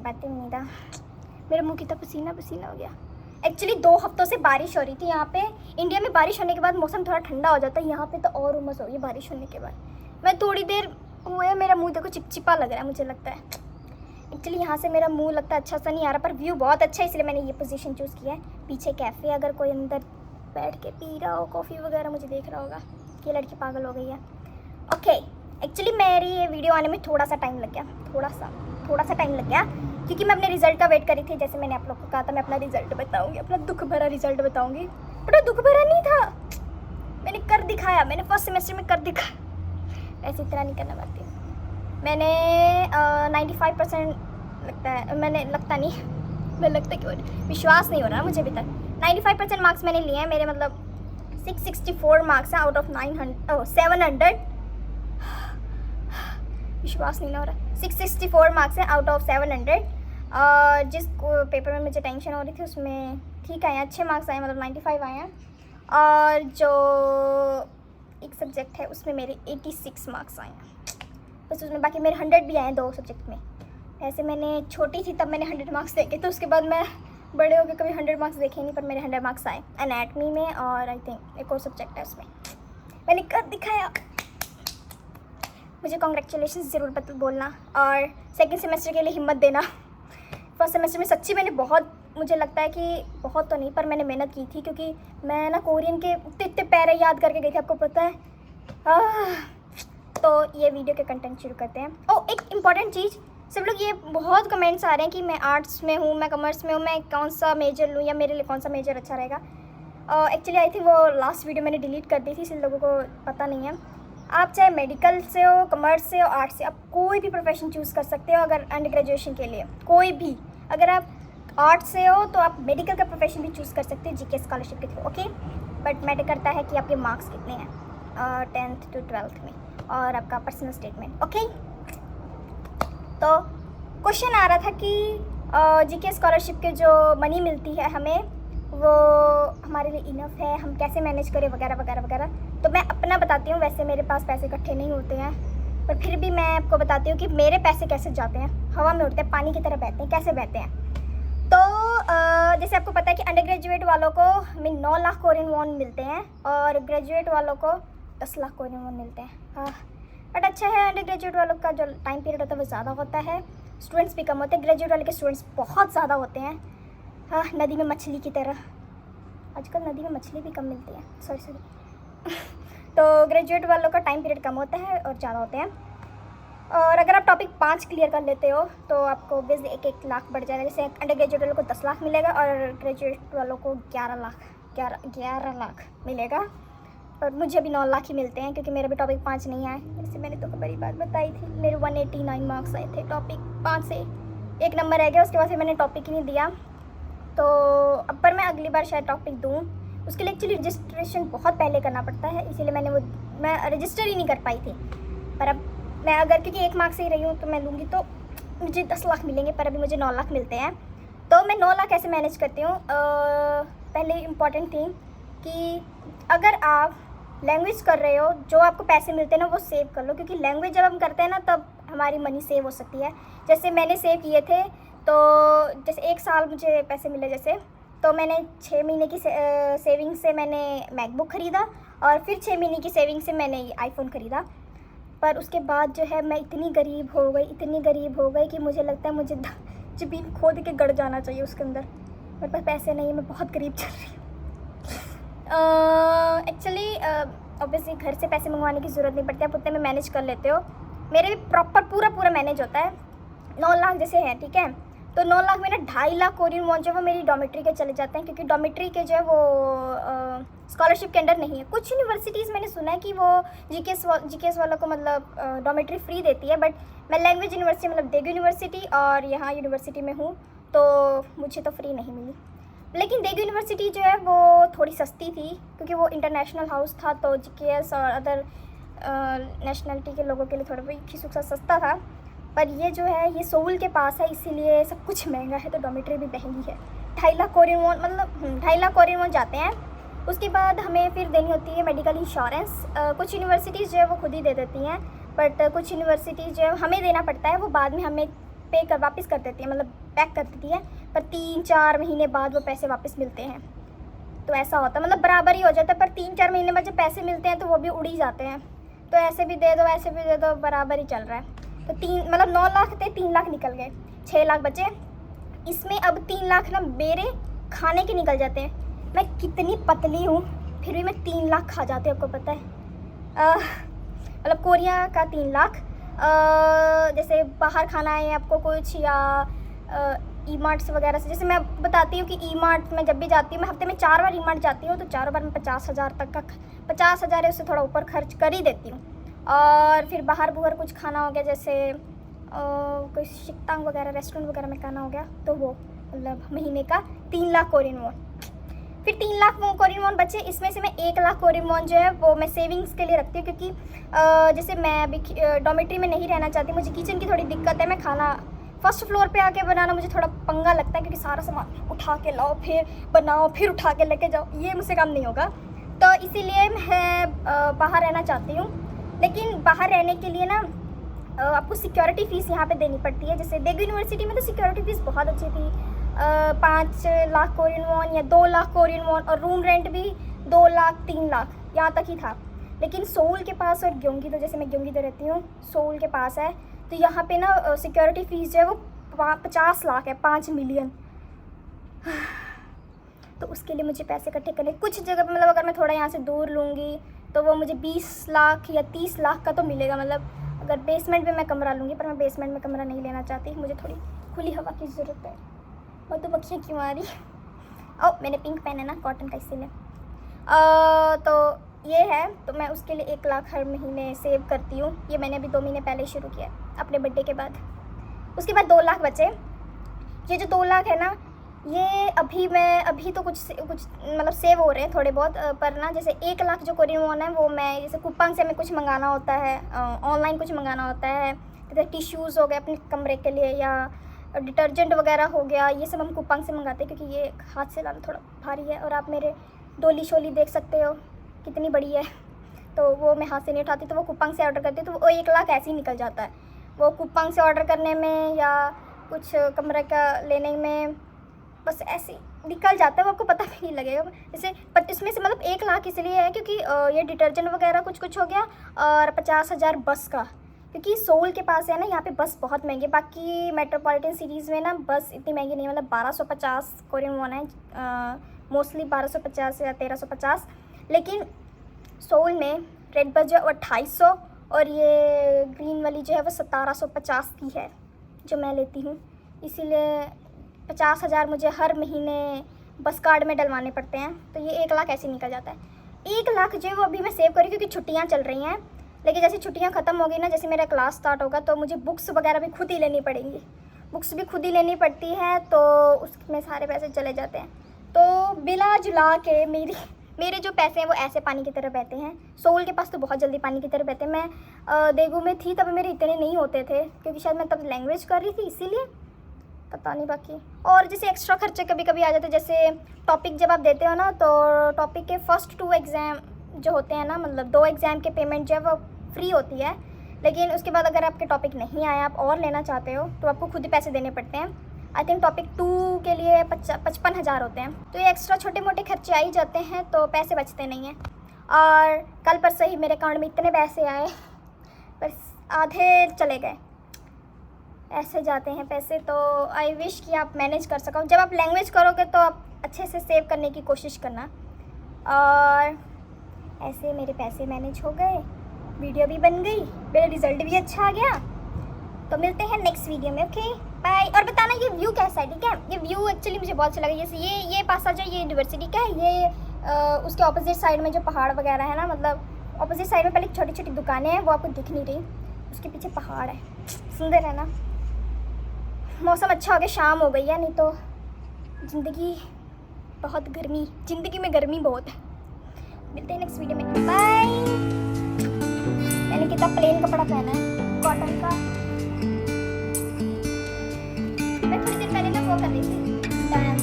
पाती नहीं था। मेरे मुंह की तो पसीना पसीना हो गया। एक्चुअली 2 हफ्तों से बारिश हो रही थी यहाँ पे। इंडिया में बारिश होने के बाद मौसम थोड़ा ठंडा हो जाता है, यहाँ पे तो और उमस हो गई बारिश होने के बाद। मैं थोड़ी देर हुए मेरा मुंह देखो चिपचिपा लग रहा है मुझे लगता है। एक्चुअली यहाँ से मेरा मुंह लगता है अच्छा सा नहीं आ रहा, पर व्यू बहुत अच्छा है इसलिए मैंने ये पोजीशन चूज़ किया है। पीछे कैफ़े, अगर कोई अंदर बैठ के पी रहा हो कॉफ़ी वगैरह मुझे देख रहा होगा कि ये लड़की पागल हो गई है। ओके, एक्चुअली मेरी ये वीडियो आने में थोड़ा सा टाइम लग गया, थोड़ा सा टाइम लग गया क्योंकि मैं अपने रिजल्ट का वेट करी थी। जैसे मैंने आप लोग को कहा था मैं अपना रिजल्ट बताऊंगी, अपना दुख भरा रिजल्ट बताऊंगी, बट वो दुख भरा नहीं था। मैंने कर दिखाया, मैंने फर्स्ट सेमेस्टर में कर दिखाया। ऐसे इतना नहीं करना पड़ती। मैंने 95% लगता है, मैंने लगता नहीं, मैं लगता क्यों विश्वास नहीं हो रहा मुझे अभी तक। 95% मार्क्स मैंने लिए हैं। मेरे मतलब 664 मार्क्स हैं आउट ऑफ 700। विश्वास नहीं हो रहा। 664 मार्क्स हैं आउट ऑफ 700। और जिस पेपर में मुझे टेंशन हो रही थी उसमें ठीक आए हैं, अच्छे मार्क्स आए, मतलब 95 आए हैं। और जो एक सब्जेक्ट है उसमें मेरे 86 मार्क्स आए हैं बस, उसमें बाकी मेरे 100 भी आए हैं 2 सब्जेक्ट में। ऐसे मैंने छोटी थी तब मैंने 100 मार्क्स देखे, तो उसके बाद मैं बड़े हो गए कभी 100 मार्क्स देखे नहीं, पर मेरे 100 मार्क्स आए एनाटमी में। और आई थिंक एक और सब्जेक्ट है उसमें मैंने कर दिखाया। मुझे कॉन्ग्रेचुलेशन ज़रूर बोलना और सेकंड सेमेस्टर के लिए हिम्मत देना। फर्स्ट सेमेस्टर में सच्ची मैंने बहुत, मुझे लगता है कि बहुत तो नहीं पर मैंने मेहनत की थी, क्योंकि मैं ना कोरियन के इतने पैरे याद करके गई थी, आपको पता है। तो ये वीडियो के कंटेंट शुरू करते हैं। एक इम्पॉर्टेंट चीज़, सब लोग ये बहुत कमेंट्स आ रहे हैं कि मैं आर्ट्स में हूँ, मैं कॉमर्स में हूँ, मैं कौन सा मेजर लूँ या मेरे लिए कौन सा मेजर अच्छा रहेगा। एक्चुअली आई थिंक वो लास्ट वीडियो मैंने डिलीट कर दी थी, इसलिए लोगों को पता नहीं है। आप चाहे मेडिकल से हो, कॉमर्स से हो, आर्ट्स से, आप कोई भी प्रोफेशन चूज़ कर सकते हो। अगर अंडर ग्रेजुएशन के लिए कोई भी, अगर आप आर्ट्स से हो तो आप मेडिकल का प्रोफेशन भी चूज़ कर सकते हो जीके स्कॉलरशिप के थ्रू। ओके, बट मैटर करता है कि आपके मार्क्स कितने हैं 10th to 12th में, और आपका पर्सनल स्टेटमेंट। ओके, तो क्वेश्चन आ रहा था कि जीके स्कॉलरशिप के जो मनी मिलती है हमें, वो हमारे लिए इनफ है, हम कैसे मैनेज करें वगैरह वगैरह वगैरह। तो मैं अपना बताती हूँ। वैसे मेरे पास पैसे इकट्ठे नहीं होते हैं, पर फिर भी मैं आपको बताती हूँ कि मेरे पैसे कैसे जाते हैं, हवा में उड़ते हैं, पानी की तरह बहते हैं, कैसे बहते हैं। तो जैसे आपको पता है कि अंडर ग्रेजुएट वालों को 9 लाख कोरियन वॉन मिलते हैं और ग्रेजुएट वालों को 10 लाख कोरियन वॉन मिलते हैं। बट अच्छा है, अंडर ग्रेजुएट वालों का जो टाइम पीरियड होता है वो ज़्यादा होता है, स्टूडेंट्स भी कम होते हैं। ग्रेजुएट वाले के स्टूडेंट्स बहुत ज़्यादा होते हैं। नदी में मछली की तरह। आजकल नदी में मछली भी कम मिलती है, सॉरी। तो ग्रेजुएट वालों का टाइम पीरियड कम होता है और ज़्यादा होते हैं। और अगर आप टॉपिक 5 क्लियर कर लेते हो तो आपको बेसिकली 1-1 लाख बढ़ जाएगा। जैसे अंडर ग्रेजुएट वालों को 10 लाख मिलेगा और ग्रेजुएट वालों को 11 लाख मिलेगा। और मुझे अभी 9 लाख ही मिलते हैं क्योंकि मेरा भी टॉपिक 5 नहीं आए। जैसे मैंने तो बड़ी बात बताई थी, मेरे 189 मार्क्स आए थे टॉपिक 5 से, 1 नंबर रह गया। उसके बाद फिर मैंने टॉपिक ही नहीं दिया। तो अब पर मैं अगली बार शायद टॉपिक दूँ। उसके लिए एक्चुअली रजिस्ट्रेशन बहुत पहले करना पड़ता है, इसीलिए मैं रजिस्टर ही नहीं कर पाई थी। पर अब मैं अगर क्योंकि 1 मार्क्स से ही रही हूँ तो मैं लूँगी तो मुझे 10 लाख मिलेंगे, पर अभी मुझे 9 लाख मिलते हैं। तो मैं 9 लाख कैसे मैनेज करती हूँ। पहले इम्पॉर्टेंट थिंग कि अगर आप लैंग्वेज कर रहे हो, जो आपको पैसे मिलते हैं ना वो सेव कर लो, क्योंकि लैंग्वेज जब हम करते हैं ना तब हमारी मनी सेव हो सकती है। जैसे मैंने सेव किए थे, तो जैसे 1 साल मुझे पैसे मिले जैसे, तो मैंने 6 महीने की सेविंग से मैंने मैकबुक ख़रीदा और फिर 6 महीने की सेविंग से मैंने आईफोन ख़रीदा। पर उसके बाद जो है मैं इतनी गरीब हो गई कि मुझे लगता है मुझे ज़मीन खोद के गड़ जाना चाहिए उसके अंदर। मेरे पास पैसे नहीं है, मैं बहुत गरीब चल रही हूँ। एक्चुअली ऑब्वियसली घर से पैसे मंगवाने की ज़रूरत नहीं पड़ती, आप उतने में मैनेज कर लेते हो। मेरे भी प्रॉपर पूरा मैनेज होता है। 9 लाख जैसे है, ठीक है, तो 9 लाख में ना 2.5 लाख कोरियन वॉन जो है वो मेरी डॉमेट्री के चले जाते हैं, क्योंकि डॉमेट्री के जो है वो स्कॉलरशिप के अंडर नहीं है। कुछ यूनिवर्सिटीज़ मैंने सुना है कि वो जीकेएस वालों को मतलब डॉमेट्री फ्री देती है, बट मैं लैंग्वेज यूनिवर्सिटी मतलब देगू यूनिवर्सिटी और यहाँ यूनिवर्सिटी में हूँ, तो मुझे तो फ्री नहीं मिली। लेकिन देगू यूनिवर्सिटी जो है वो थोड़ी सस्ती थी, क्योंकि वो इंटरनेशनल हाउस था, तो जीकेएस और अदर नेशनलिटी के लोगों के लिए थोड़ा बहुत सस्ता था। पर ये जो है ये सोल के पास है, इसीलिए सब कुछ महंगा है, तो डॉमेट्री भी महंगी है। 2.5 लाख कोरियन वॉन मतलब 2.5 लाख कोरियन वॉन जाते हैं। उसके बाद हमें फिर देनी होती है मेडिकल इंश्योरेंस। कुछ यूनिवर्सिटीज़ जो है वो खुद ही दे देती हैं, बट कुछ यूनिवर्सिटीज़ जो है हमें देना पड़ता है, वो बाद में हमें पे कर वापस कर देती है, मतलब बैक कर देती है, पर 3-4 महीने बाद वो पैसे वापस मिलते हैं। तो ऐसा होता है, मतलब बराबर ही हो जाता है, पर 3-4 महीने बाद जब पैसे मिलते हैं तो वो भी उड़ ही जाते हैं। तो ऐसे भी दे दो ऐसे भी दे दो, बराबर ही चल रहा है। तो 9 लाख थे, 3 लाख निकल गए, 6 लाख बचे। इसमें अब 3 लाख ना मेरे खाने के निकल जाते हैं। मैं कितनी पतली हूँ फिर भी मैं 3 लाख खा जाती हूँ, आपको पता है। मतलब कोरिया का 3 लाख, जैसे बाहर खाना है आपको कुछ, या ई मार्ट्स वगैरह से। जैसे मैं बताती हूँ कि ई मार्ट में जब भी जाती हूँ, मैं हफ्ते में 4 बार ई मार्ट जाती हूँ, तो 4 बार में 50,000 तक का, 50,000 है उससे थोड़ा ऊपर खर्च कर ही देती हूँ। और फिर बाहर बुहर कुछ खाना हो गया, जैसे कोई शिकतांग वगैरह रेस्टोरेंट वगैरह में खाना हो गया, तो वो मतलब महीने का 3 लाख कोरियन वॉन। फिर 3 लाख कोरियन वॉन बचे, इसमें से मैं 1 लाख कोरियन वॉन जो है वो मैं सेविंग्स के लिए रखती हूँ, क्योंकि जैसे मैं अभी डॉर्मेट्री में नहीं रहना चाहती, मुझे किचन की थोड़ी दिक्कत है। मैं खाना फर्स्ट फ्लोर पे आके बनाना मुझे थोड़ा पंगा लगता है, क्योंकि सारा सामान उठा के लाओ, फिर बनाओ, फिर उठा के लेके जाओ, ये मुझसे काम नहीं होगा। तो इसीलिए मैं बाहर रहना चाहती हूँ। लेकिन बाहर रहने के लिए ना आपको सिक्योरिटी फ़ीस यहाँ पे देनी पड़ती है। जैसे देगू यूनिवर्सिटी में तो सिक्योरिटी फ़ीस बहुत अच्छी थी, 5 लाख कोरियन वॉन या 2 लाख कोरियन वॉन, और रूम रेंट भी 2 लाख 3 लाख यहाँ तक ही था। लेकिन सोल के पास और ग्योंगी-दो, जैसे मैं ग्योंगी-दो रहती हूँ, सोल के पास है, तो यहाँ पे ना सिक्योरिटी फ़ीस जो है वो 50 लाख है, 5 मिलियन। तो उसके लिए मुझे पैसे इकट्ठे करने, कुछ जगह पे मतलब अगर मैं थोड़ा यहाँ से दूर लूँगी तो वो मुझे 20 लाख या 30 लाख का तो मिलेगा, मतलब अगर बेसमेंट में मैं कमरा लूँगी। पर मैं बेसमेंट में कमरा नहीं लेना चाहती, मुझे थोड़ी खुली हवा की ज़रूरत है। मधुमक्खियाँ क्यों आ रही? ओ मैंने पिंक पहना है ना कॉटन का, इसीलिए। तो ये है, तो मैं उसके लिए 1 लाख हर महीने सेव करती हूँ। ये मैंने अभी 2 महीने पहले शुरू किया अपने बर्थडे के बाद। उसके बाद 2 लाख बचे। ये जो 2 लाख है ना, ये अभी तो कुछ मतलब सेव हो रहे हैं थोड़े बहुत, पर ना जैसे 1 लाख जो कोरियन वॉन है वो मैं जैसे कूपन से हमें कुछ मंगाना होता है, ऑनलाइन कुछ मंगाना होता है, जैसे टिश्यूज़ हो गए अपने कमरे के लिए, या डिटर्जेंट वगैरह हो गया, ये सब हम कूपन से मंगाते हैं, क्योंकि ये हाथ से लाना थोड़ा भारी है। और आप मेरे डोली शोली देख सकते हो कितनी बड़ी है, तो वो मैं हाथ से नहीं उठाती, तो वो कूपन से ऑर्डर करती हूँ, तो वो 1 लाख ऐसे ही निकल जाता है। वो कूपन से ऑर्डर करने में या कुछ कमरे का लेने में बस ऐसे निकल जाता है, वो आपको पता भी नहीं लगेगा। जैसे इसमें से मतलब 1 लाख इसलिए है क्योंकि ये डिटर्जेंट वगैरह कुछ हो गया, और 50,000 बस का, क्योंकि सोल के पास है ना, यहाँ पे बस बहुत महंगे। बाकी मेट्रोपॉलिटन सिटीज़ में ना बस इतनी महंगी नहीं है, मतलब 1250 कोरियन वॉन है, मोस्टली 1250 या 1350। लेकिन सोल में रेड बस जो है वो 2800, और ये ग्रीन वाली जो है वो 1750 की है जो मैं लेती हूँ। इसीलिए 50,000 मुझे हर महीने बस कार्ड में डलवाने पड़ते हैं, तो ये 1 लाख ऐसे निकल जाता है। 1 लाख जो है वो अभी मैं सेव करी, क्योंकि छुट्टियाँ चल रही हैं। लेकिन जैसे छुट्टियाँ ख़त्म हो गई ना, जैसे मेरा क्लास स्टार्ट होगा, तो मुझे बुक्स वगैरह भी खुद ही लेनी पड़ेंगी, बुक्स भी खुद ही लेनी पड़ती है, तो उसमें सारे पैसे चले जाते हैं। तो बिला जुला के मेरे जो पैसे हैं वो ऐसे पानी की तरह बहते हैं। सोल के पास तो बहुत जल्दी पानी की तरह बहते हैं। मैं देगू में थी तब मेरे इतने नहीं होते थे, क्योंकि शायद मैं तब लैंग्वेज कर रही थी, इसीलिए पता नहीं। बाकी और जैसे एक्स्ट्रा खर्चे कभी कभी आ जाते हैं, जैसे टॉपिक जब आप देते हो ना, तो टॉपिक के फर्स्ट 2 एग्ज़ाम जो होते हैं ना, मतलब 2 एग्ज़ाम के पेमेंट जो है वो फ्री होती है। लेकिन उसके बाद अगर आपके टॉपिक नहीं आया, आप और लेना चाहते हो, तो आपको खुद ही पैसे देने पड़ते हैं। आई थिंक टॉपिक 2 के लिए 55,000 होते हैं। तो ये एक्स्ट्रा छोटे मोटे खर्चे आ ही जाते हैं, तो पैसे बचते नहीं हैं। और कल परसों ही मेरे अकाउंट में इतने पैसे आए, पर आधे चले गए, ऐसे जाते हैं पैसे। तो आई विश कि आप मैनेज कर सको। जब आप लैंग्वेज करोगे तो आप अच्छे से सेव करने की कोशिश करना। और ऐसे मेरे पैसे मैनेज हो गए, वीडियो भी बन गई, मेरा रिज़ल्ट भी अच्छा आ गया। तो मिलते हैं नेक्स्ट वीडियो में, ओके बाय। और बताना ये व्यू कैसा है, ठीक है? ये व्यू एक्चुअली मुझे बहुत अच्छा लगा। जैसे ये पासा जो ये यूनिवर्सिटी का है, ये उसके ऑपोजिट साइड में जो पहाड़ वगैरह है ना, मतलब ऑपोजिट साइड में पहले छोटी छोटी दुकानें हैं, वो आपको दिख नहीं रही, उसके पीछे पहाड़ है। सुंदर है ना? मौसम अच्छा हो गया, शाम हो गई है, नहीं तो ज़िंदगी में गर्मी बहुत है। मिलते हैं नेक्स्ट वीडियो में, बाय। मैंने कितना प्लेन कपड़ा पहना है, कॉटन का। मैं थोड़ी देर पहले ना वो कर रही थी डांस,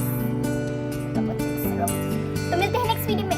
तो मिलते हैं नेक्स्ट वीडियो में।